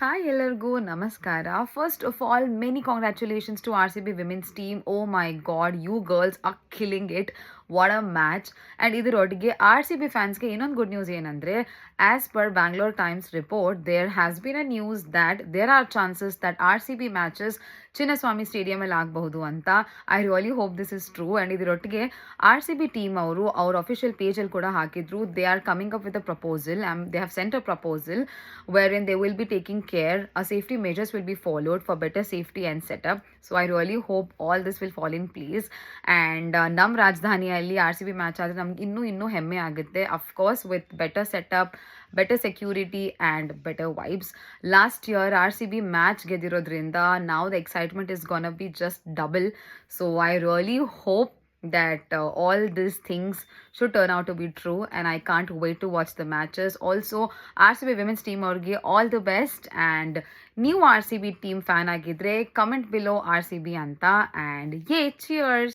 Hi, ಎಲ್ಲರಿಗೂ ನಮಸ್ಕಾರ. First of all, many congratulations to RCB women's team. Oh my god, you girls are killing it. What a match. And ಇದರೊಟ್ಟಿಗೆ RCB ಫ್ಯಾನ್ಸ್ಗೆ ಇನ್ನೊಂದು good news ಏನಂದರೆ, as per Bangalore Times report, there has been a news that there are chances that RCB matches Chinnaswamy ಸ್ಟೇಡಿಯಮಲ್ಲಿ ಆಗಬಹುದು ಅಂತ. I really hope this is true. And ಇದರೊಟ್ಟಿಗೆ RCB team ಅವರು ಅವ್ರ ಅಫಿಷಿಯಲ್ ಪೇಜಲ್ಲಿ ಕೂಡ ಹಾಕಿದ್ರು, they are coming up with a proposal and they have sent a proposal wherein they will be taking care, safety measures will be followed for better safety and setup. So I really hope all this will fall in place. And ನಮ್ಮ ರಾಜಧಾನಿಯಲ್ಲಿ RCB match ಆದರೆ ನಮ್ಗೆ ಇನ್ನೂ ಹೆಮ್ಮೆ ಆಗುತ್ತೆ. Of course with better setup, better security and better vibes. Last year RCB match ಗೆದ್ದಿರೋದ್ರಿಂದ now the excitement is gonna be just double. So I really hope that all these things should turn out to be true, and I can't wait to watch the matches. Also, RCB women's team ಅವ್ರಿಗೆ all the best. And ನೀವು RCB team fan ಆಗಿದ್ರೆ comment below RCB ಅಂತ. And yay, cheers!